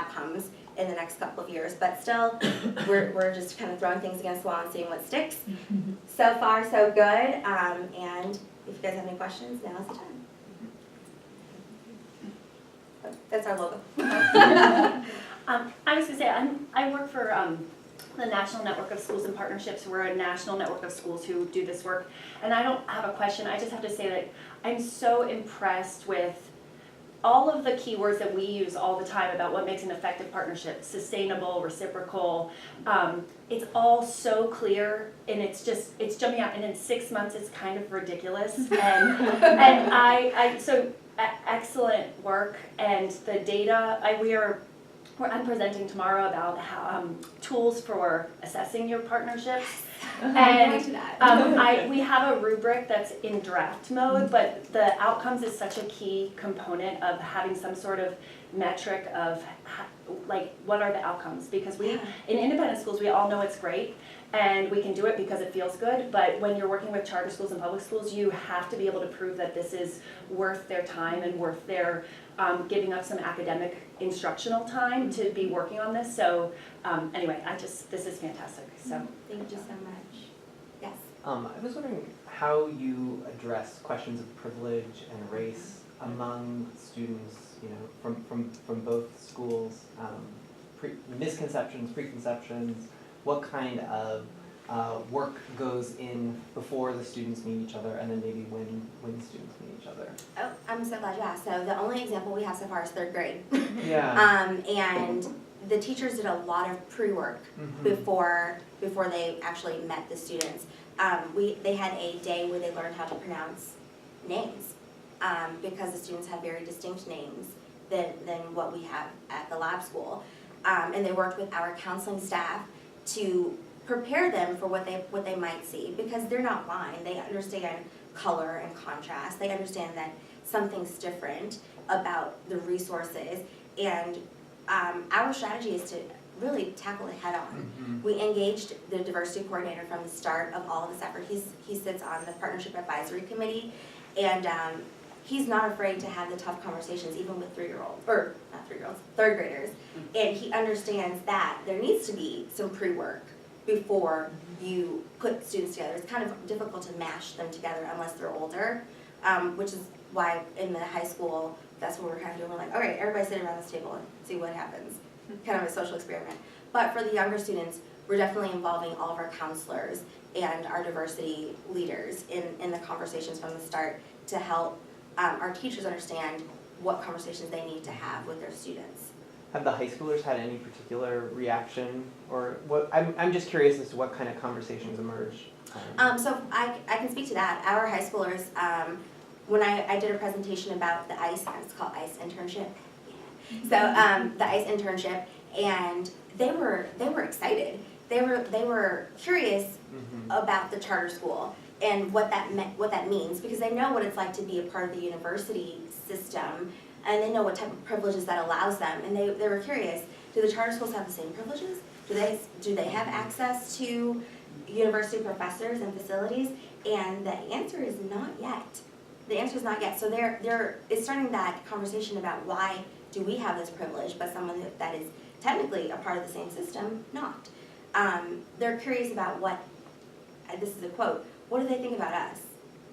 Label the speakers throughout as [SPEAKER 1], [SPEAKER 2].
[SPEAKER 1] comes in the next couple of years, but still, we're just kind of throwing things against the wall and seeing what sticks. So far, so good, and if you guys have any questions, now is the time. That's our logo.
[SPEAKER 2] I was going to say, I work for the National Network of Schools and Partnerships. We're a national network of schools who do this work. And I don't have a question. I just have to say that I'm so impressed with all of the keywords that we use all the time about what makes an effective partnership: sustainable, reciprocal. It's all so clear, and it's jumping out. And in 6 months, it's kind of ridiculous. And so excellent work, and the data. I'm presenting tomorrow about how tools for assessing your partnerships. And we have a rubric that's in draft mode, but the outcomes is such a key component of having some sort of metric of like what are the outcomes, because in independent schools we all know it's great and we can do it because it feels good, but when you're working with charter schools and public schools, you have to be able to prove that this is worth their time and worth their giving up some academic instructional time to be working on this. So anyway, this is fantastic. So
[SPEAKER 1] thank you so much. Yes.
[SPEAKER 3] I was wondering how you address questions of privilege and race among students, from both schools, misconceptions, preconceptions. What kind of work goes in before the students meet each other, and then maybe when students meet each other?
[SPEAKER 1] Oh, I'm so glad you asked. So the only example we have so far is 3rd grade.
[SPEAKER 3] Yeah.
[SPEAKER 1] And the teachers did a lot of pre-work before they actually met the students. They had a day where they learned how to pronounce names, because the students have very distinct names than what we have at the lab school. And they worked with our counseling staff to prepare them for what they might see, because they're not blind. They understand color and contrast. They understand that something's different about the resources, and our strategy is to really tackle it head on. We engaged the diversity coordinator from the start of all of this effort. He sits on the partnership advisory committee, and he's not afraid to have the tough conversations even with 3rd graders. And he understands that there needs to be some pre-work before you put students together. It's kind of difficult to mash them together unless they're older, which is why in the high school, that's what we're kind of doing. We're like, all right, everybody sit around this table and see what happens. Kind of a social experiment. But for the younger students, we're definitely involving all of our counselors and our diversity leaders in the conversations from the start to help our teachers understand what conversations they need to have with their students.
[SPEAKER 3] Have the high schoolers had any particular reaction, or what? I'm just curious as to what kind of conversations emerge.
[SPEAKER 1] So I can speak to that. Our high schoolers, when I did a presentation about the ICE, it's called ICE internship. So the ICE internship, and they were excited. They were curious about the charter school and what that means, because they know what it's like to be a part of the university system, and they know what type of privileges that allows them. And they were curious, do the charter schools have the same privileges? Do they have access to university professors and facilities? And the answer is not yet. The answer is not yet. So it's starting that conversation about why do we have this privilege, but someone that is technically a part of the same system, not. They're curious about this is a quote, what do they think about us?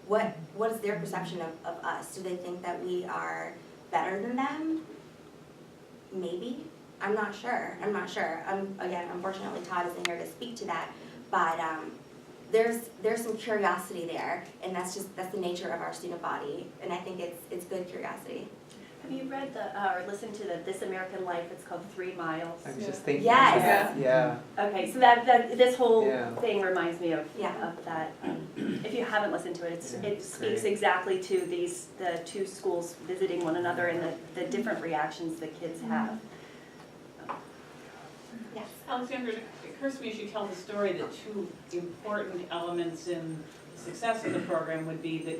[SPEAKER 1] What is their perception of us? Do they think that we are better than them? Maybe. I'm not sure. Again, unfortunately, Todd isn't here to speak to that, but there's some curiosity there, and that's the nature of our student body, and I think it's good curiosity.
[SPEAKER 2] have you read or listened to the This American Life? It's called 3 Miles.
[SPEAKER 3] I was just thinking.
[SPEAKER 1] Yes.
[SPEAKER 3] Yeah.
[SPEAKER 2] Okay, so that this whole thing reminds me of that. If you haven't listened to it, it speaks exactly to the two schools visiting one another and the different reactions the kids have.
[SPEAKER 1] Yes.
[SPEAKER 4] Alexandra, it occurs to me as you tell the story that 2 important elements in the success of the program would be that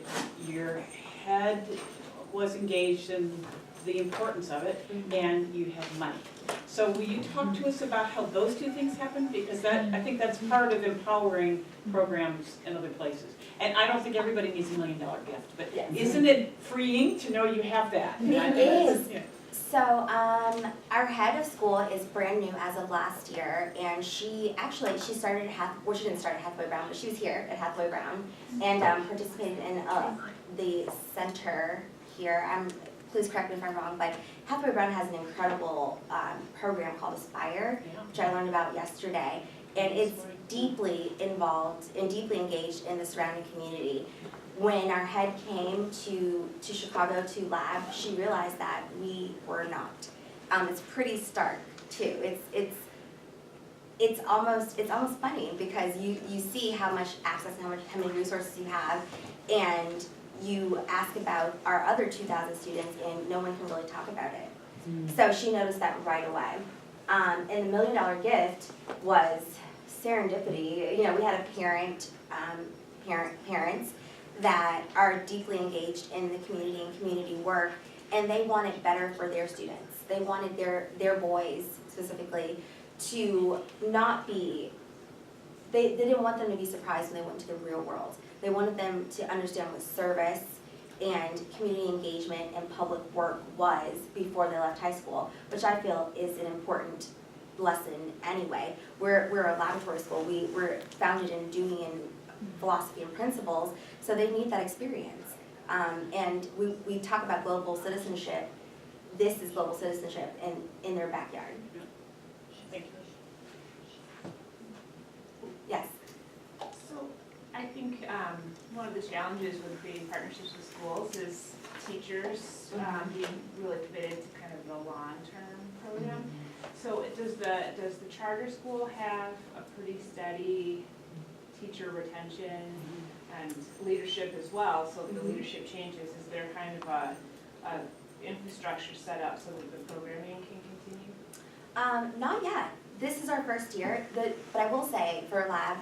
[SPEAKER 4] your head was engaged in the importance of it, and you had money. So will you talk to us about how those 2 things happen? Because I think that's part of empowering programs in other places. And I don't think everybody needs $1 million gift, but isn't it freeing to know you have that?
[SPEAKER 1] It is. So, our head of school is brand new as of last year, and she started she didn't start at Hathaway Brown, but she was here at Hathaway Brown and participated in the center here. Please correct me if I'm wrong, but Hathaway Brown has an incredible program called Aspire, which I learned about yesterday, and it's deeply involved and deeply engaged in the surrounding community. When our head came to Chicago to lab, she realized that we were not. It's pretty stark too. It's almost funny because you see how much access and how many resources you have, and you ask about our other 2,000 students and no one can really talk about it. So she noticed that right away. And the $1 million gift was serendipity. You know, we had a parents that are deeply engaged in the community and community work, and they wanted better for their students. They wanted their boys specifically to not be, they didn't want them to be surprised when they went into the real world. They wanted them to understand what service and community engagement and public work was before they left high school, which I feel is an important lesson anyway. We're a laboratory school. We're founded in doing and philosophy and principles, so they need that experience. And we talk about global citizenship. This is global citizenship in their backyard.
[SPEAKER 4] Thank you.
[SPEAKER 1] Yes.
[SPEAKER 5] So I think one of the challenges with creating partnerships with schools is teachers being really committed to kind of the long-term program. So does the charter school have a pretty steady teacher retention and leadership as well? So if the leadership changes, is there kind of a infrastructure set up so that the programming can continue?
[SPEAKER 1] Not yet. This is our first year, but I will say for lab,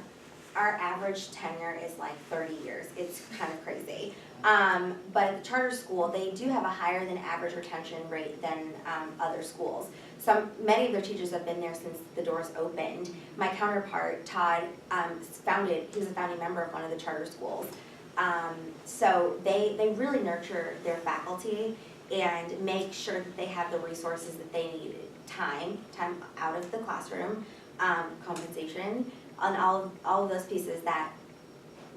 [SPEAKER 1] our average tenure is like 30 years. It's kind of crazy. But at the charter school, they do have a higher than average retention rate than other schools. Many of their teachers have been there since the doors opened. My counterpart, Todd, he was a founding member of one of the charter schools. So they really nurture their faculty and make sure that they have the resources that they need. Time out of the classroom, compensation, and all of those pieces that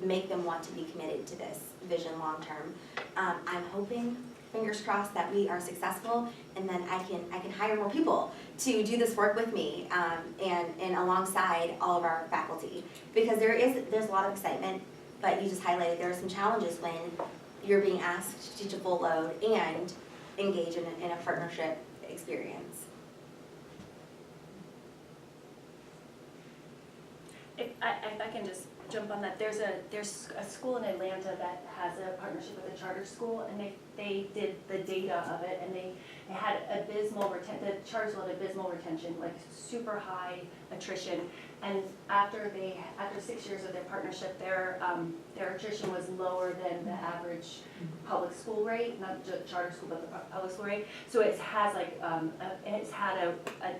[SPEAKER 1] make them want to be committed to this vision long term. I'm hoping, fingers crossed, that we are successful, and then I can hire more people to do this work with me and alongside all of our faculty, because there's a lot of excitement, but you just highlighted there are some challenges when you're being asked to teach a full load and engage in a partnership experience.
[SPEAKER 2] If I can just jump on that, there's a school in Atlanta that has a partnership with a charter school, and they did the data of it, and they had abysmal retention. The charter school had abysmal retention, like super high attrition, and after 6 years of their partnership, their attrition was lower than the average public school rate, not just charter school, but the public school rate. So it has like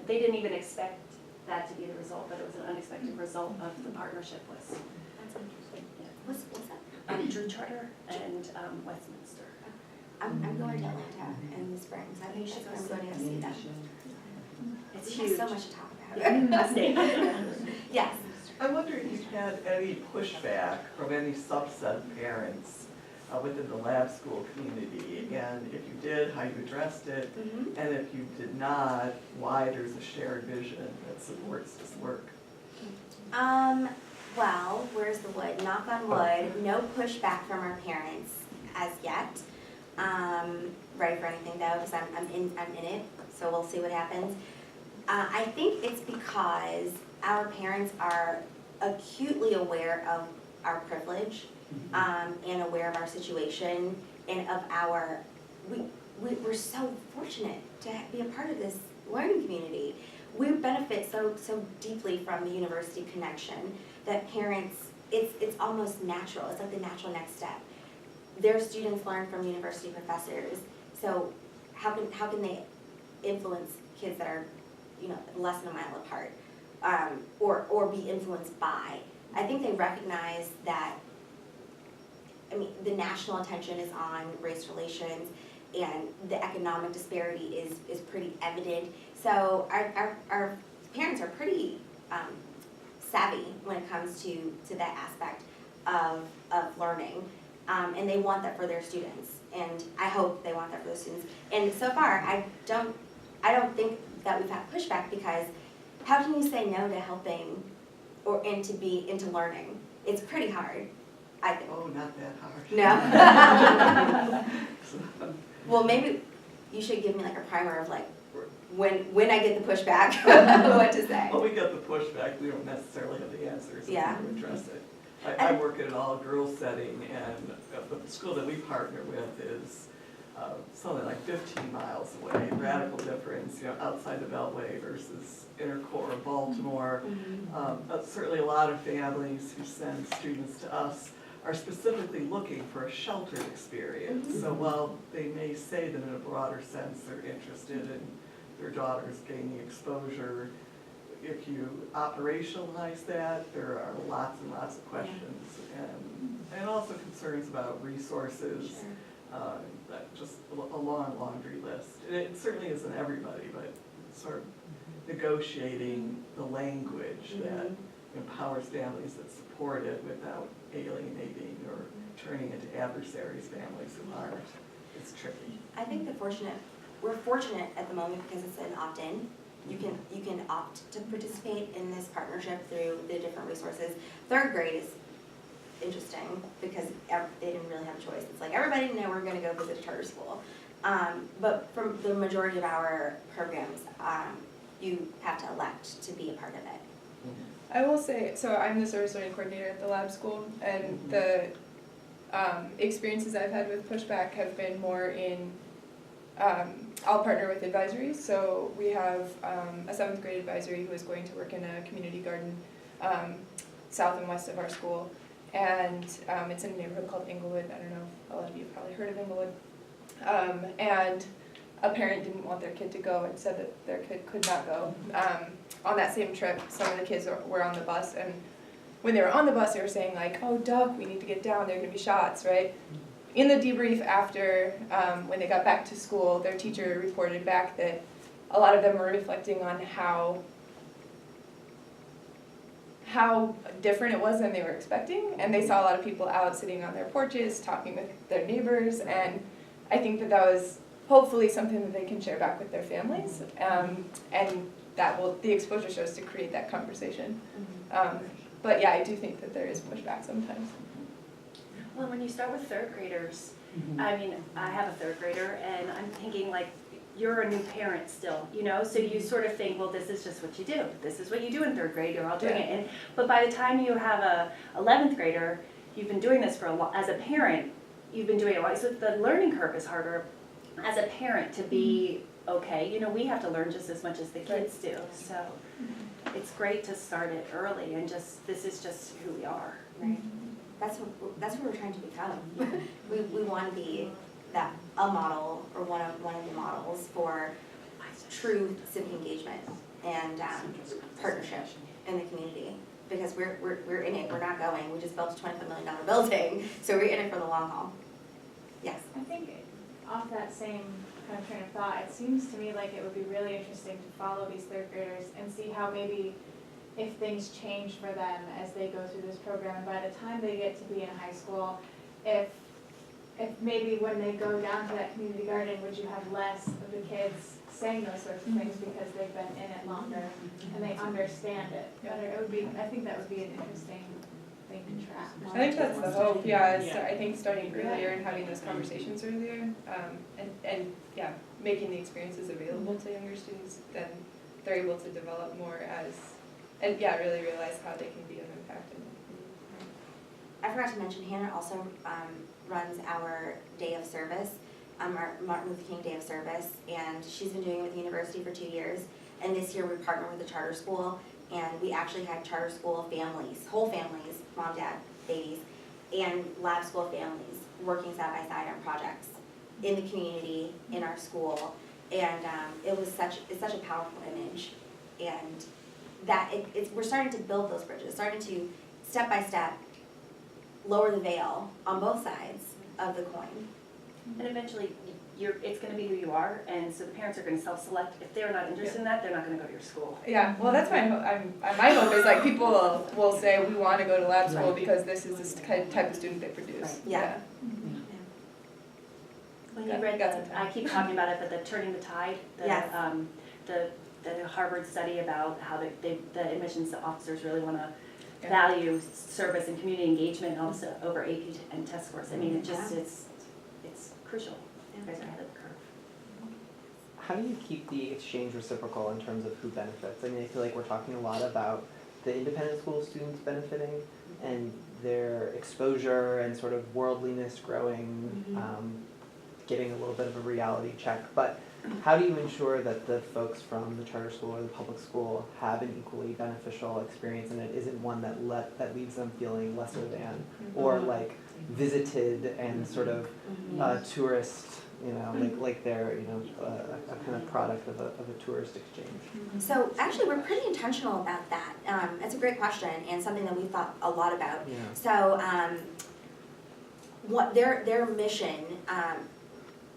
[SPEAKER 2] they didn't even expect that to be the result, but it was an unexpected result of the partnership with
[SPEAKER 1] That's interesting. What's that?
[SPEAKER 2] Drew Charter and Westminster.
[SPEAKER 1] I'm going to Atlanta in the spring, so I think I'm going to go see them.
[SPEAKER 2] It's
[SPEAKER 1] We
[SPEAKER 2] huge.
[SPEAKER 1] have so much to talk about. Yes.
[SPEAKER 6] I wonder if you've had any pushback from any subset of parents within the lab school community, and if you did, how you addressed it, and if you did not, why there's a shared vision that supports this work.
[SPEAKER 1] Well, where's the wood? Knock on wood, no pushback from our parents as yet. Ready for anything though, because I'm in it, so we'll see what happens. I think it's because our parents are acutely aware of our privilege, and aware of our situation and of we're so fortunate to be a part of this learning community. We benefit so deeply from the university connection that parents, it's almost natural. It's like the natural next step. Their students learn from university professors, so how can they influence kids that are, less than a mile apart, or be influenced by? I think they recognize that, the national attention is on race relations, and the economic disparity is pretty evident. So our parents are pretty savvy when it comes to that aspect of learning. And they want that for their students, and I hope they want that for their students. And so far, I don't think that we've had pushback, because how can you say no to helping into learning? It's pretty hard, I think.
[SPEAKER 6] Oh, not that hard.
[SPEAKER 1] No. Well, maybe you should give me like a primer of like when I get the pushback, what to say.
[SPEAKER 6] Well, we get the pushback, we don't necessarily have the answers
[SPEAKER 1] Yeah.
[SPEAKER 6] to address it. I work in an all-girls setting, and the school that we partner with is something like 15 miles away. Radical difference, outside the Beltway versus inner core of Baltimore. But certainly a lot of families who send students to us are specifically looking for a sheltered experience. So while they may say that in a broader sense they're interested in their daughters gaining exposure, if you operationalize that, there are lots and lots of questions, and also concerns about resources, just a long laundry list. It certainly isn't everybody, but sort of negotiating the language that empowers families that support it without alienating or turning into adversaries families who aren't. It's tricky.
[SPEAKER 1] I think we're fortunate at the moment because it's an opt-in. You can opt to participate in this partnership through the different resources. Third grade is interesting because they didn't really have a choice. It's like everybody know we're going to go visit a charter school. But for the majority of our programs, you have to elect to be a part of it.
[SPEAKER 7] I will say, so I'm the service learning coordinator at the lab school, and the experiences I've had with pushback have been more in, I'll partner with advisories. So we have a 7th grade advisory who is going to work in a community garden south and west of our school. And it's in a neighborhood called Inglewood. I don't know if a lot of you have probably heard of Inglewood. And a parent didn't want their kid to go and said that their kid could not go. On that same trip, some of the kids were on the bus, and when they were on the bus, they were saying like, "Oh, duck, we need to get down, there are going to be shots," right? In the debrief after, when they got back to school, their teacher reported back that a lot of them were reflecting on how different it was than they were expecting, and they saw a lot of people out sitting on their porches, talking with their neighbors, and I think that was hopefully something that they can share back with their families, and that will, the exposure shows to create that conversation. But yeah, I do think that there is pushback sometimes.
[SPEAKER 2] Well, when you start with 3rd graders, I mean, I have a 3rd grader, and I'm thinking like, you're a new parent still, so you sort of think, well, this is just what you do. This is what you do in 3rd grade, you're all doing it. But by the time you have a 11th grader, you've been doing this for a while. As a parent, you've been doing it a while. So the learning curve is harder as a parent to be okay. We have to learn just as much as the kids do. So it's great to start it early, and this is just who we are, right?
[SPEAKER 1] That's what we're trying to become. we want to be a model, or one of the models for true civic engagement and partnership in the community. Because we're in it, we're not going. We just built a $25 million building, so we're in it for the long haul. Yes.
[SPEAKER 5] I think off that same kind of train of thought, it seems to me like it would be really interesting to follow these 3rd graders and see how maybe if things change for them as they go through this program, and by the time they get to be in high school, if maybe when they go down to that community garden, would you have less of the kids saying those sorts of things because they've been in it longer and they understand it better? I think that would be an interesting thing to track.
[SPEAKER 7] I think that's the hope, I think starting earlier and having those conversations earlier, and making the experiences available to younger students, then they're able to develop more and really realize how they can be of impact.
[SPEAKER 1] I forgot to mention, Hannah also runs our day of service, our Martin Luther King Day of Service, and she's been doing it with the university for 2 years. And this year we partnered with a charter school, and we actually had charter school families, whole families, mom, dad, babies, and lab school families working side by side on projects in the community, in our school, and it's such a powerful image, and that we're starting to build those bridges, starting to step by step lower the veil on both sides of the coin.
[SPEAKER 2] And eventually, it's gonna be who you are, and so the parents are gonna self-select. If they're not interested in that, they're not gonna go to your school.
[SPEAKER 7] Yeah, well, that's my hope. My hope is like people will say we want to go to lab school
[SPEAKER 3] Right.
[SPEAKER 7] because this is this type of student they produce.
[SPEAKER 1] Right. Yeah.
[SPEAKER 2] When you
[SPEAKER 7] Got-
[SPEAKER 2] read
[SPEAKER 7] got some
[SPEAKER 2] I keep talking about it, but the Turning the Tide,
[SPEAKER 1] Yes.
[SPEAKER 2] the Harvard study about how the admissions officers really wanna
[SPEAKER 7] Yeah.
[SPEAKER 2] value service and community engagement also over AP and test scores. I mean, it's crucial. You guys are ahead of the curve.
[SPEAKER 3] How do you keep the exchange reciprocal in terms of who benefits? I mean, I feel like we're talking a lot about the independent school students benefiting and their exposure and sort of worldliness growing, getting a little bit of a reality check. But how do you ensure that the folks from the charter school or the public school have an equally beneficial experience and it isn't one that leaves them feeling lesser than or like visited and sort of tourist, like they're, a kind of product of a tourist exchange?
[SPEAKER 1] So actually, we're pretty intentional about that. It's a great question and something that we've thought a lot about.
[SPEAKER 3] Yeah.
[SPEAKER 1] So what their mission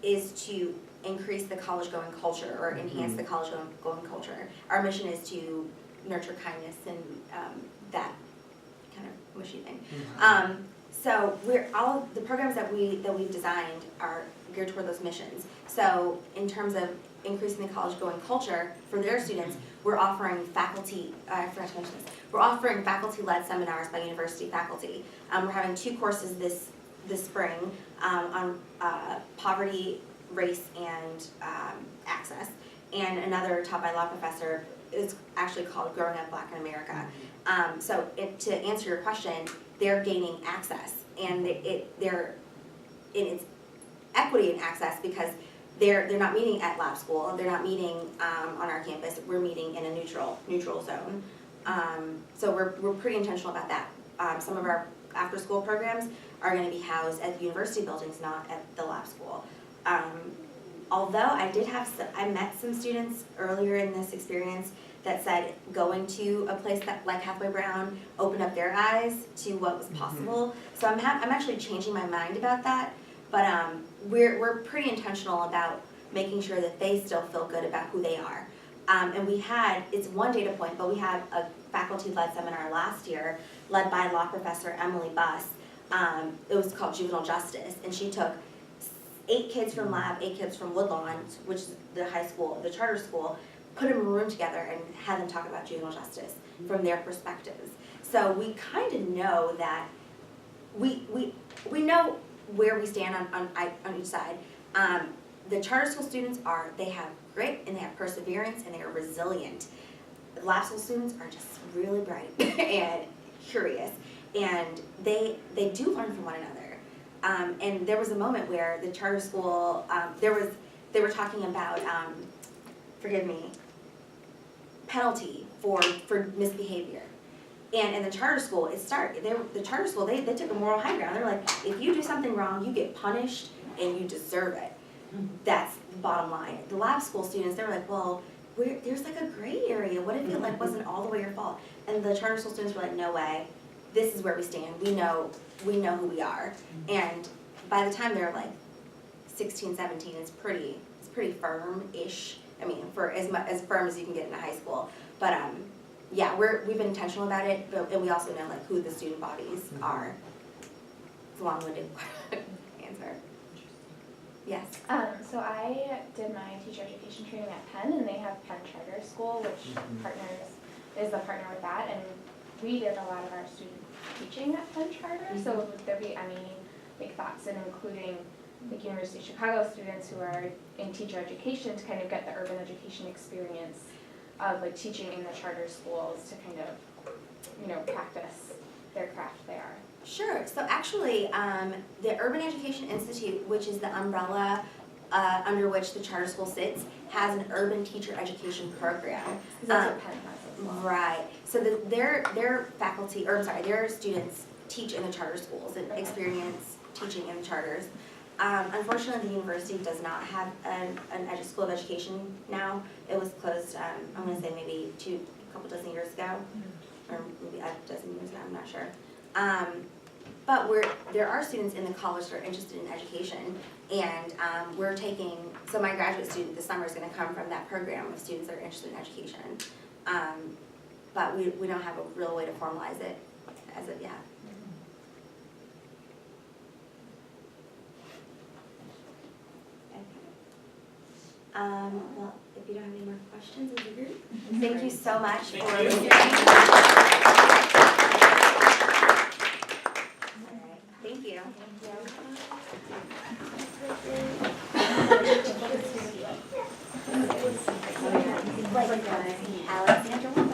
[SPEAKER 1] is to increase the college-going culture or enhance the college-going culture. Our mission is to nurture kindness and that kind of mushy thing. So all of the programs that we've designed are geared toward those missions. So in terms of increasing the college-going culture for their students, we're offering faculty, I forgot to mention this, we're offering faculty-led seminars by university faculty. We're having 2 courses this spring on poverty, race, and access, and another taught by a law professor is actually called Growing Up Black in America. So to answer your question, they're gaining access, and it's equity in access because they're not meeting at lab school, they're not meeting on our campus, we're meeting in a neutral zone. So we're pretty intentional about that. Some of our after-school programs are going to be housed at the university buildings, not at the lab school. Although I met some students earlier in this experience that said going to a place that like Halfway Brown opened up their eyes to what was possible. So I'm actually changing my mind about that, but we're pretty intentional about making sure that they still feel good about who they are. And it's one data point, but we had a faculty-led seminar last year led by law professor Emily Buss. It was called Juvenile Justice, and she took 8 kids from lab, 8 kids from Woodlawn, which is the high school, the charter school, put them in a room together and had them talk about juvenile justice from their perspectives. So we kind of know that we know where we stand on each side. The charter school students they have grit and they have perseverance and they are resilient. The lab school students are just really bright and curious, and they do learn from one another. And there was a moment where the charter school, they were talking about, forgive me, penalty for misbehavior. And in the charter school, the charter school, they took a moral high ground. They're like, if you do something wrong, you get punished and you deserve it. That's the bottom line. The lab school students, they're like, well, there's like a gray area. What if it wasn't all the way your fault? And the charter school students were like, no way. This is where we stand. We know who we are. And by the time they're like 16, 17, it's pretty firm-ish. I mean, for as firm as you can get in a high school. But yeah, we've been intentional about it, and we also know like who the student bodies are. It's a long-winded answer. Yes.
[SPEAKER 8] So I did my teacher education training at Penn, and they have Penn Charter School, which is the partner with that, and we did a lot of our student teaching at Penn Charter. So would there be any thoughts in including like University of Chicago students who are in teacher education to kind of get the urban education experience of like teaching in the charter schools to kind of practice their craft there?
[SPEAKER 1] Sure. So actually, the Urban Education Institute, which is the umbrella under which the charter school sits, has an urban teacher education program.
[SPEAKER 8] Because that's what Penn has as well.
[SPEAKER 1] Right. So their faculty, their students teach in the charter schools and experience teaching in the charters. Unfortunately, the university does not have an school of education now. It was closed, I'm going to say maybe a couple dozen years ago, or maybe a dozen years ago, I'm not sure. But there are students in the college that are interested in education, and we're taking, so my graduate student this summer is gonna come from that program of students that are interested in education. But we don't have a real way to formalize it as of yet. Well, if you don't have any more questions as a group, thank you so much for listening. All right, thank you. Alexandra was.